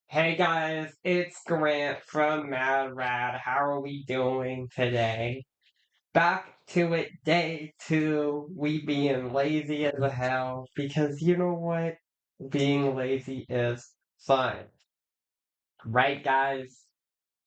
Hey guys, it's Grant from Mad Rad. How are we doing today? Back to it, day two. We being lazy as a hell because you know what? Being lazy is fun. Right, guys?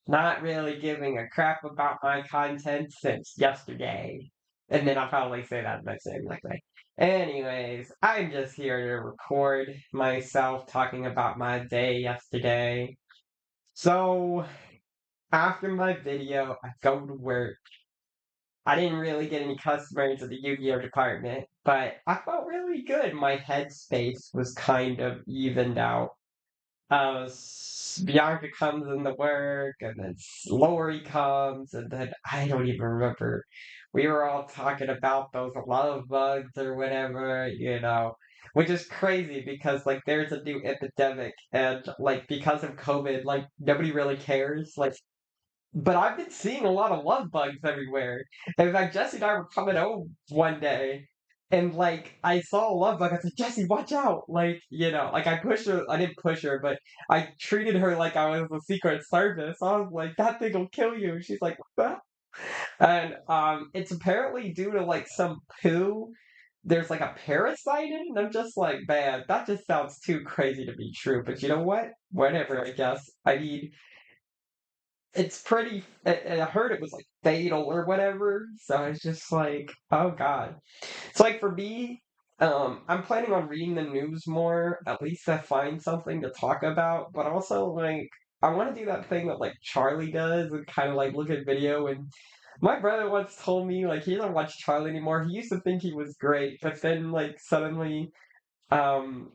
Not really giving a crap about my content since yesterday. And then I'll probably say that by saying like that. Anyways, I'm just here to record myself talking about my day yesterday. So, after my video, I go to work. I didn't really get any customers at the Yu-Gi-Oh department, but I felt really good. My headspace was kind of evened out. Bianca comes into work, and then Lori comes, and then I don't even remember. We were all talking about those love bugs or whatever, which is crazy because like there's a new epidemic, and like because of COVID, like nobody really cares. But I've been seeing a lot of love bugs everywhere. In fact, Jesse and I were coming home one day, and like I saw a love bug. I said, "Jesse, watch out!" Like I pushed her. I didn't push her, but I treated her like I was a Secret Service. I was like, "That thing will kill you." She's like, "What?" And it's apparently due to like some poo. There's like a parasite in it, and I'm just like, man, that just sounds too crazy to be true. But you know what? Whatever, I guess. I mean, it's pretty. I heard it was like fatal or whatever. So it's just like, oh god. It's like for me, I'm planning on reading the news more. At least I find something to talk about. But also like, I want to do that thing that like Charlie does and kind of like look at video. And my brother once told me like he doesn't watch Charlie anymore. He used to think he was great, but then like suddenly um,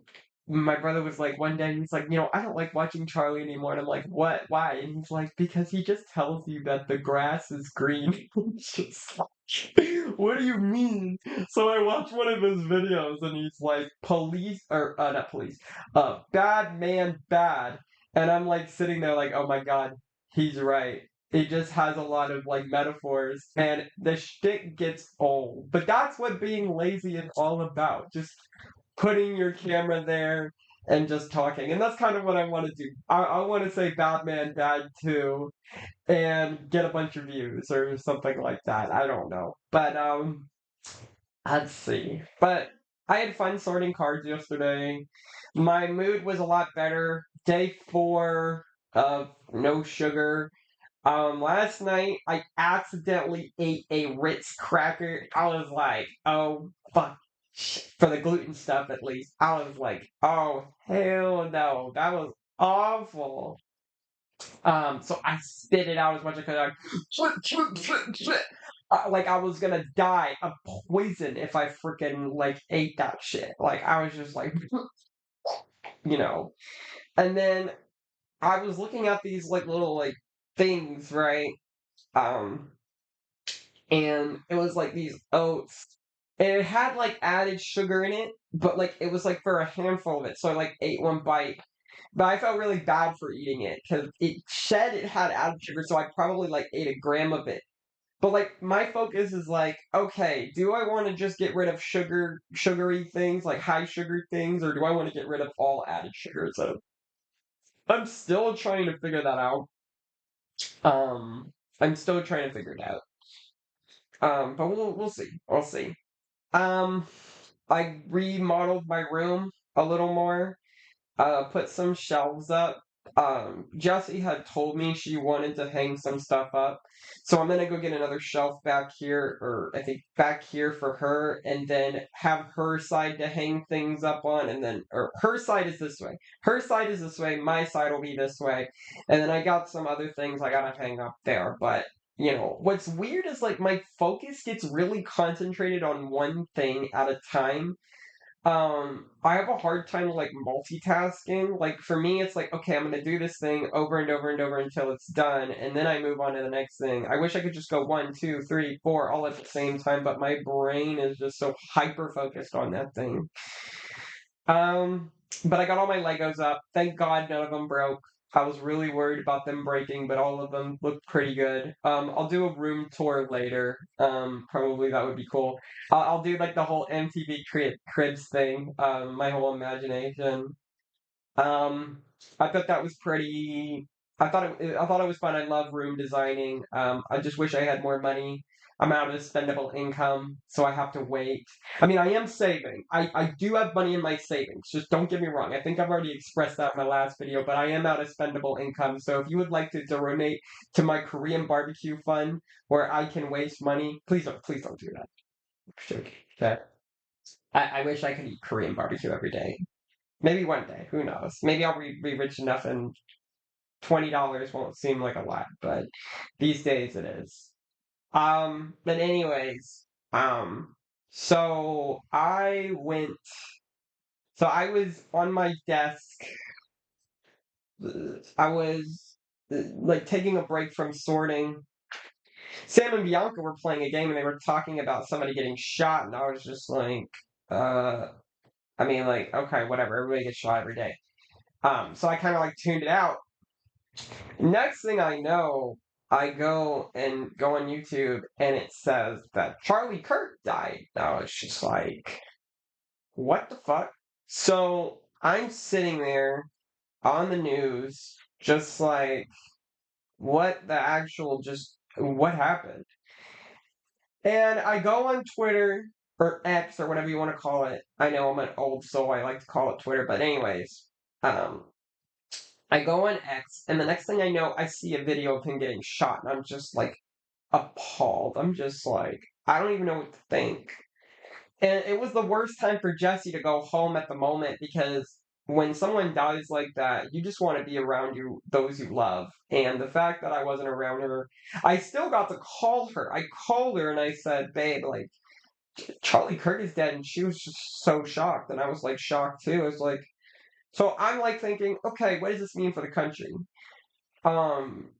my brother was like, one day, he's like, I don't like watching Charlie anymore. And I'm like, what? Why? And he's like, because he just tells you that the grass is green. It's just like, what do you mean? So I watched one of his videos and he's like, police, or not police, bad man, bad. And I'm like sitting there like, oh my God, he's right. It just has a lot of like metaphors and the shtick gets old. But that's what being lazy is all about. Just putting your camera there and just talking. And that's kind of what I want to do. I want to say Batman Bad 2 and get a bunch of views or something like that. I don't know. But let's see. But I had fun sorting cards yesterday. My mood was a lot better. Day 4 of no sugar. Last night I accidentally ate a Ritz cracker. I was like, oh fuck, for the gluten stuff at least. I was like, oh hell no, that was awful. So I spit it out as much as I could. Like I was gonna die of poison if I freaking like ate that shit. Like I was just like, you know. And then I was looking at these like little like things, right? Um, and it was like these oats. And it had like added sugar in it, but like it was like for a handful of it. So I like ate one bite. But I felt really bad for eating it because it said it had added sugar, so I probably like ate a gram of it. But like my focus is like, okay, do I want to just get rid of sugary things, like high sugar things, or do I want to get rid of all added sugar? So I'm still trying to figure that out. Um, I'm still trying to figure it out. But we'll see. We'll see. Um, I remodeled my room a little more. Put some shelves up. Jessie had told me she wanted to hang some stuff up, so I'm gonna go get another shelf back here, or I think back here for her, and then have her side to hang things up on, and then or her side is this way. Her side is this way. My side will be this way, and then I got some other things I gotta hang up there, but. What's weird is like my focus gets really concentrated on one thing at a time. I have a hard time like multitasking. Like for me, it's like, okay, I'm gonna do this thing over and over and over until it's done, and then I move on to the next thing. I wish I could just go one, two, three, four all at the same time, but my brain is just so hyper focused on that thing. Um, but I got all my Legos up. Thank God none of them broke. I was really worried about them breaking, but all of them looked pretty good. I'll do a room tour later. Probably that would be cool. I'll do like the whole MTV Cribs thing. My whole imagination. Um, I thought that was pretty. I thought it was fun. I love room designing. I just wish I had more money. I'm out of spendable income, so I have to wait. I mean, I am saving. I do have money in my savings. Just don't get me wrong. I think I've already expressed that in my last video, but I am out of spendable income. So if you would like to donate to my Korean barbecue fund where I can waste money, please don't do that. Sure. Okay. I wish I could eat Korean barbecue every day. Maybe one day, who knows? Maybe I'll be rich enough and $20 won't seem like a lot, but these days it is. But anyways, um, so I was on my desk, I was like taking a break from sorting. Sam and Bianca were playing a game and they were talking about somebody getting shot, and I was just like, uh, I mean, like, okay, whatever, everybody gets shot every day. So I kind of like tuned it out. Next thing I know, I go on YouTube and it says that Charlie Kirk died. I was just like, what the fuck? So I'm sitting there on the news, just like, what the actual, just what happened? And I go on Twitter or X or whatever you want to call it. I know I'm an old soul, I like to call it Twitter, but anyways, um, I go on X, and the next thing I know, I see a video of him getting shot, and I'm just like appalled. I'm just like, I don't even know what to think. And it was the worst time for Jesse to go home at the moment because when someone dies like that, you just want to be around those you love. And the fact that I wasn't around her, I still got to call her. I called her and I said, babe, like, Charlie Kirk is dead. And she was just so shocked. And I was like shocked too. I was like, so I'm like thinking, okay, what does this mean for the country? Um,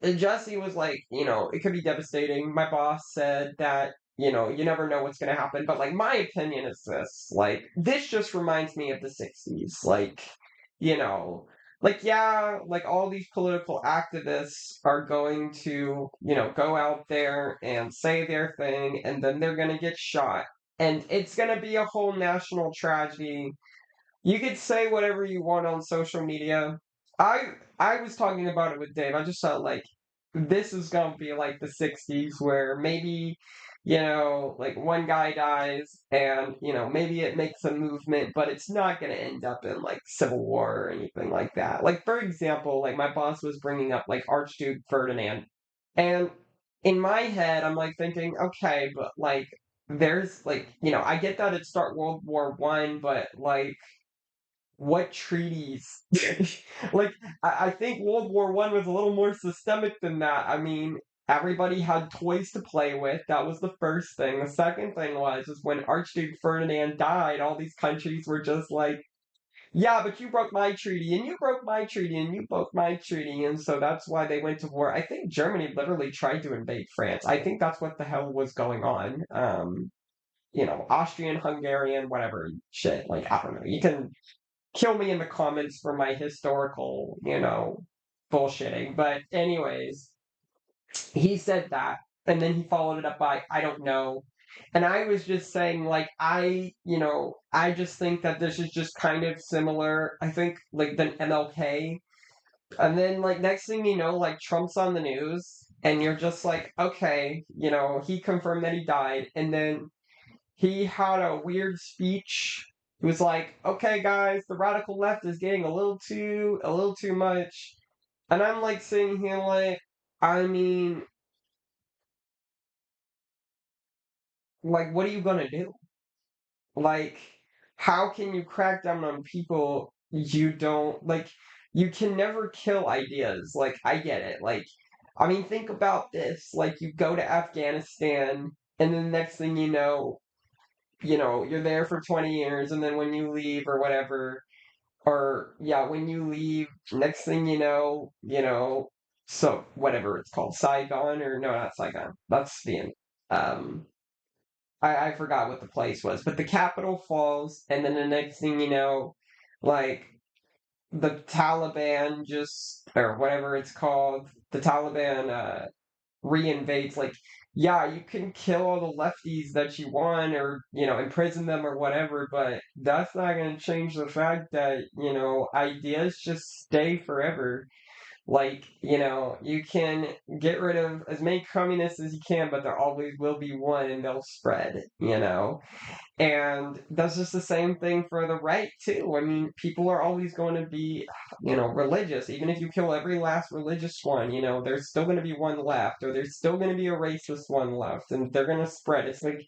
and Jesse was like, it could be devastating. My boss said that, you never know what's going to happen. But, like, my opinion is this. Like, this just reminds me of the 60s. Like, you know, like, yeah, like, all these political activists are going to, go out there and say their thing, and then they're going to get shot. And it's going to be a whole national tragedy. You could say whatever you want on social media. I was talking about it with Dave. I just felt like this is gonna be like the '60s where maybe, like one guy dies and, maybe it makes a movement, but it's not gonna end up in like civil war or anything like that. Like for example, like my boss was bringing up like Archduke Ferdinand, and in my head I'm like thinking, okay, but like there's like, I get that it start World War One, but like what treaties? Like, I think World War One was a little more systemic than that. I mean, everybody had toys to play with. That was the first thing. The second thing was is when Archduke Ferdinand died, all these countries were just like, yeah, but you broke my treaty, and you broke my treaty, and you broke my treaty, and so that's why they went to war. I think Germany literally tried to invade France. I think that's what the hell was going on. Austrian, Hungarian, whatever shit. Like, I don't know. You can kill me in the comments for my historical, bullshitting. But anyways, he said that, and then he followed it up by, I don't know. And I was just saying, like, I just think that this is just kind of similar, I think, like, than MLK. And then, like, next thing you know, like, Trump's on the news, and you're just like, okay, he confirmed that he died, and then he had a weird speech. He was like, "Okay, guys, the radical left is getting a little too much," and I'm like sitting here like, I mean, like, what are you gonna do? Like, how can you crack down on people you don't like? You can never kill ideas. Like, I get it. Like, I mean, think about this. Like, you go to Afghanistan, and then the next thing you're there for 20 years, and then when you leave or whatever, or yeah, when you leave, next thing so whatever it's called, Saigon, or no, not Saigon. That's um, I forgot what the place was, but the capital falls, and then the next thing you know, like the Taliban or whatever it's called, the Taliban reinvades. Like yeah, you can kill all the lefties that you want or, imprison them or whatever, but that's not going to change the fact that, ideas just stay forever. Like, you can get rid of as many communists as you can, but there always will be one and they'll spread. And that's just the same thing for the right too. I mean, people are always going to be, religious. Even if you kill every last religious one, there's still going to be one left, or there's still going to be a racist one left, and they're going to spread. It's like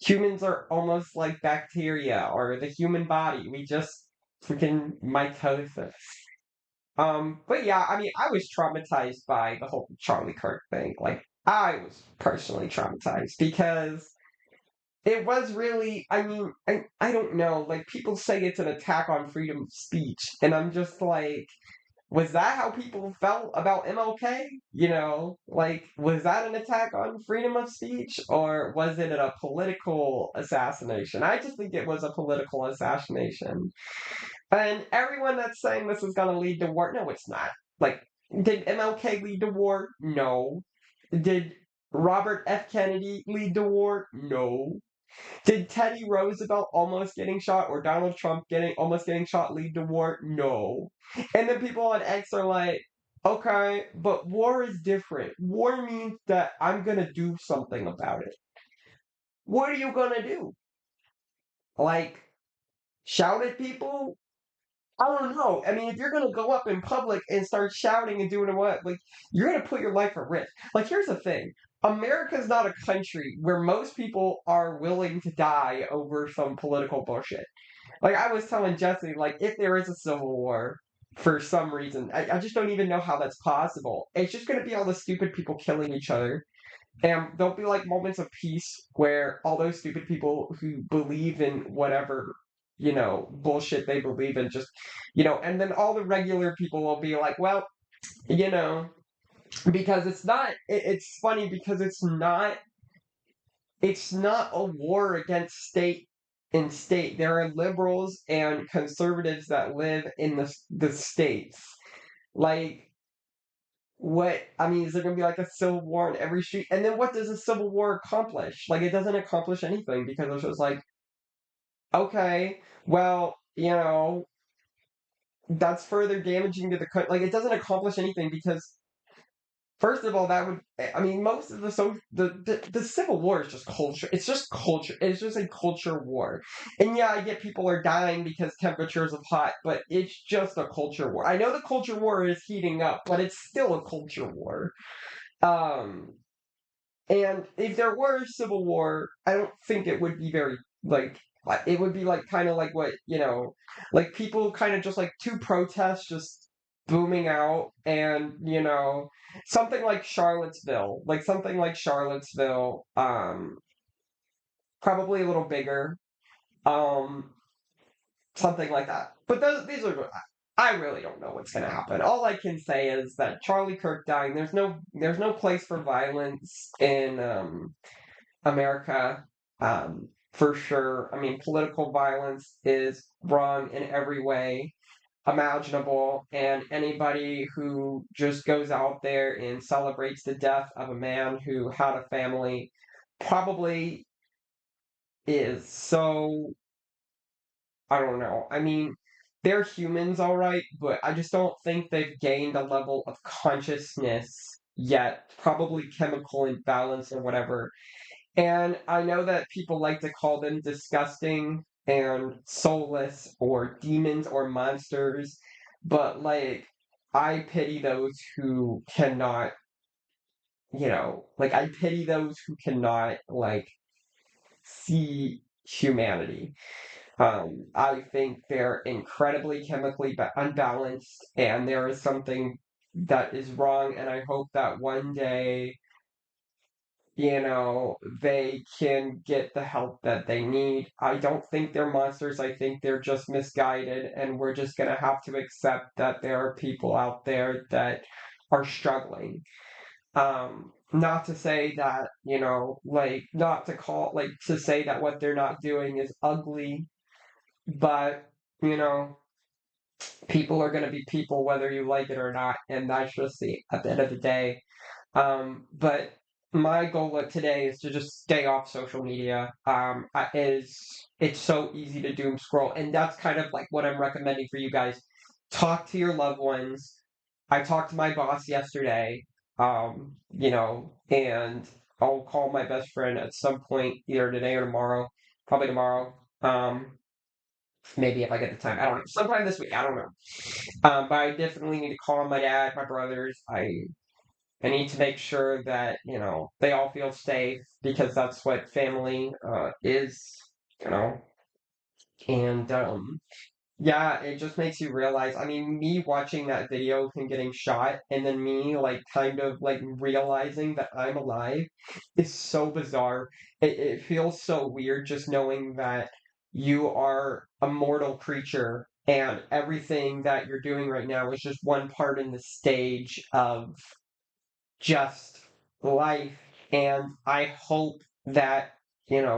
humans are almost like bacteria or the human body. We just freaking mitosis. But yeah, I mean, I was traumatized by the whole Charlie Kirk thing. Like, I was personally traumatized because it was really, I mean, I don't know. Like, people say it's an attack on freedom of speech, and I'm just like, was that how people felt about MLK? Like, was that an attack on freedom of speech, or was it a political assassination? I just think it was a political assassination. And everyone that's saying this is going to lead to war, no, it's not. Like, did MLK lead to war? No. Did Robert F. Kennedy lead to war? No. Did Teddy Roosevelt almost getting shot or Donald Trump almost getting shot lead to war? No. And then people on X are like, okay, but war is different. War means that I'm gonna do something about it. What are you gonna do? Like, shout at people? I don't know. I mean, if you're gonna go up in public and start shouting and doing what, like, you're gonna put your life at risk. Like, here's the thing. America's not a country where most people are willing to die over some political bullshit. Like I was telling Jesse, like if there is a civil war for some reason, I just don't even know how that's possible. It's just gonna be all the stupid people killing each other. And there'll be like moments of peace where all those stupid people who believe in whatever, bullshit they believe in and then all the regular people will be like, well, you know, because it's funny because it's not a war against state and state. There are liberals and conservatives that live in the states. Like, what? I mean, is there going to be like a civil war in every street? And then what does a civil war accomplish? Like, it doesn't accomplish anything because it's just like, okay, well, that's further damaging to the country. Like, it doesn't accomplish anything because first of all, that would I mean most of the Civil War is just culture. It's just culture. It's just a culture war. And yeah, I get people are dying because temperatures are hot, but it's just a culture war. I know the culture war is heating up, but it's still a culture war. Um and if there were a civil war, I don't think it would be very like it would be like kind of like what, like people kind of just like two protests just booming out and, something like Charlottesville, probably a little bigger, um, something like that. But these are I really don't know what's gonna happen. All I can say is that Charlie Kirk dying, there's no place for violence in America, for sure. I mean, political violence is wrong in every way imaginable, and anybody who just goes out there and celebrates the death of a man who had a family probably is. So, I don't know. I mean, they're humans, all right, but I just don't think they've gained a level of consciousness yet, probably chemical imbalance or whatever. And I know that people like to call them disgusting and soulless or demons or monsters, but like, I pity those who cannot, I pity those who cannot, like, see humanity. I think they're incredibly chemically unbalanced, and there is something that is wrong, and I hope that one day they can get the help that they need. I don't think they're monsters. I think they're just misguided, and we're just going to have to accept that there are people out there that are struggling. Not to say that, not to call, like, to say that what they're not doing is ugly, but, you know, people are going to be people whether you like it or not, and that's just at the end of the day. But my goal today is to just stay off social media. It's so easy to doom scroll, and that's kind of like what I'm recommending for you guys. Talk to your loved ones. I talked to my boss yesterday, and I'll call my best friend at some point, either today or tomorrow, probably tomorrow. Maybe if I get the time, I don't know. Sometime this week, I don't know. But I definitely need to call my dad, my brothers. I need to make sure that, they all feel safe because that's what family is, you know. And yeah, it just makes you realize, I mean, me watching that video of him getting shot and then me like kind of like realizing that I'm alive is so bizarre. It feels so weird just knowing that you are a mortal creature and everything that you're doing right now is just one part in the stage of just life. And I hope that,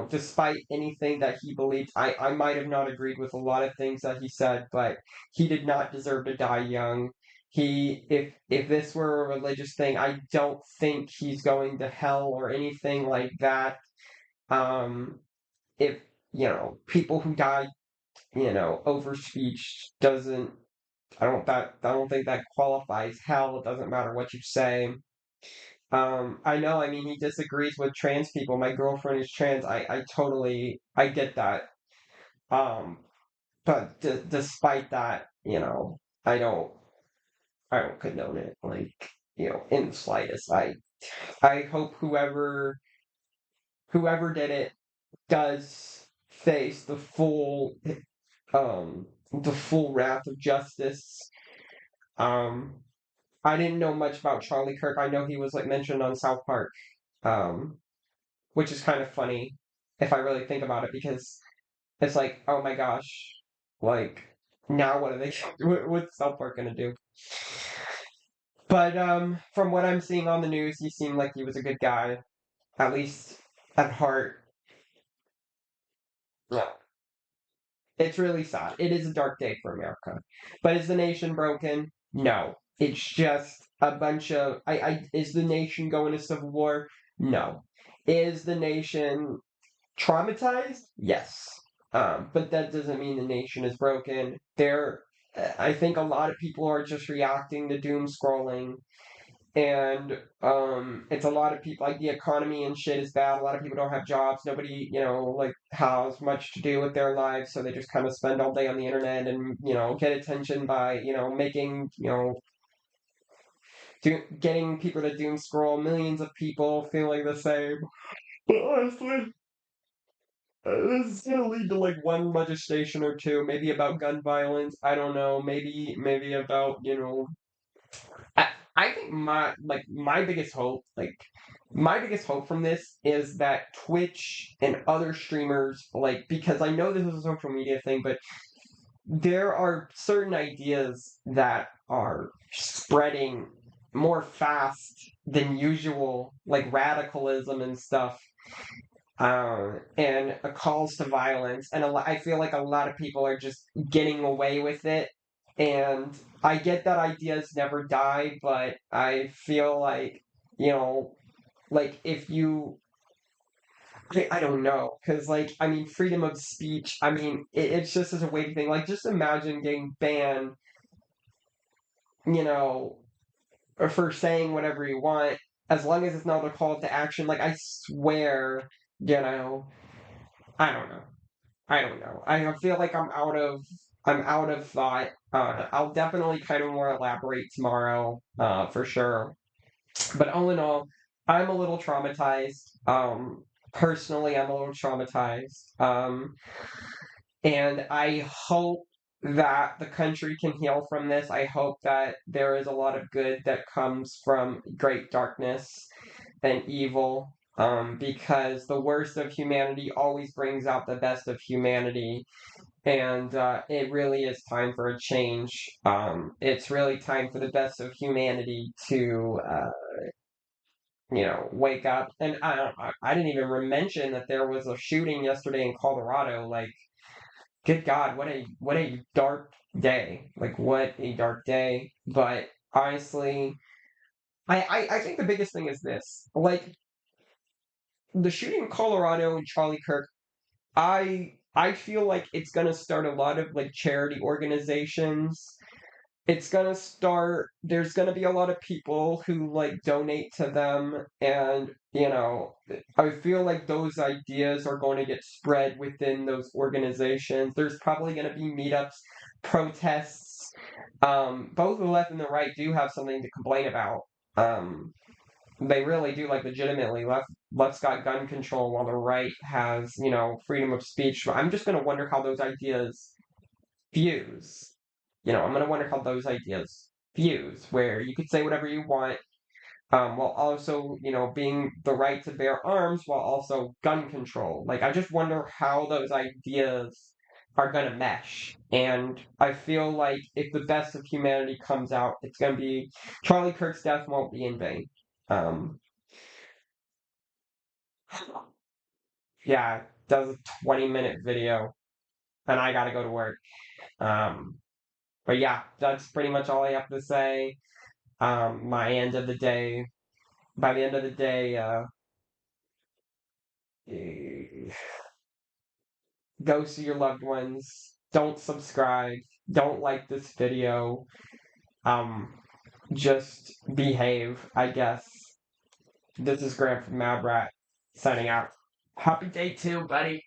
despite anything that he believes, I might have not agreed with a lot of things that he said, but he did not deserve to die young. If this were a religious thing, I don't think he's going to hell or anything like that. Um, if, people who die, over speech doesn't, I don't think that qualifies hell. It doesn't matter what you say. I know, I mean, he disagrees with trans people. My girlfriend is trans. I get that. Um, but despite that, I don't, I don't condone it, like, in the slightest. I hope whoever did it does face the full wrath of justice. Um, I didn't know much about Charlie Kirk. I know he was, like, mentioned on South Park. Um, which is kind of funny if I really think about it because it's like, oh my gosh, like now what are they? What's South Park gonna do? But from what I'm seeing on the news, he seemed like he was a good guy, at least at heart. Yeah, it's really sad. It is a dark day for America. But is the nation broken? No. It's just a bunch of. Is the nation going to civil war? No. Is the nation traumatized? Yes. But that doesn't mean the nation is broken. I think a lot of people are just reacting to doom scrolling, and it's a lot of people like the economy and shit is bad. A lot of people don't have jobs. Nobody, like has much to do with their lives, so they just kind of spend all day on the internet and get attention by making getting people to doom scroll. Millions of people feeling the same. But honestly, this is gonna lead to like one legislation or two, maybe about gun violence. I don't know. Maybe about I, I think my biggest hope from this is that Twitch and other streamers because I know this is a social media thing, but there are certain ideas that are spreading more fast than usual, like radicalism and stuff and calls to violence. And I feel like a lot of people are just getting away with it. And I get that ideas never die, but I feel like, you know, like if you, I don't know, because I mean, freedom of speech. I mean, it's just as a weighty thing. Like, just imagine getting banned, you know, for saying whatever you want, as long as it's not a call to action. Like, I swear, I don't know. I don't know. I feel like I'm out of thought. I'll definitely kind of more elaborate tomorrow, for sure. But all in all, I'm a little traumatized. Personally, I'm a little traumatized. And I hope that the country can heal from this. I hope that there is a lot of good that comes from great darkness and evil. Because the worst of humanity always brings out the best of humanity, and it really is time for a change. It's really time for the best of humanity to, wake up. And I didn't even mention that there was a shooting yesterday in Colorado. Like, good God, what a dark day. Like, what a dark day. But honestly, I think the biggest thing is this. Like, the shooting in Colorado and Charlie Kirk, I feel like it's gonna start a lot of like charity organizations. It's gonna start, there's gonna be a lot of people who like donate to them, and I feel like those ideas are going to get spread within those organizations. There's probably gonna be meetups, protests. Both the left and the right do have something to complain about. Um, they really do, like, legitimately. Left's got gun control while the right has, freedom of speech. I'm just gonna wonder how those ideas fuse. I'm gonna wonder how those ideas fuse, where you could say whatever you want, while also, being the right to bear arms while also gun control. Like, I just wonder how those ideas are gonna mesh. And I feel like if the best of humanity comes out, it's gonna be Charlie Kirk's death won't be in vain. Um, yeah, that was a 20-minute video, and I gotta go to work. Um, but yeah, that's pretty much all I have to say. My end of the day, by the end of the day, eh, go see your loved ones. Don't subscribe. Don't like this video. Um, just behave, I guess. This is Graham from Mad Rat, signing out. Happy day 2, buddy.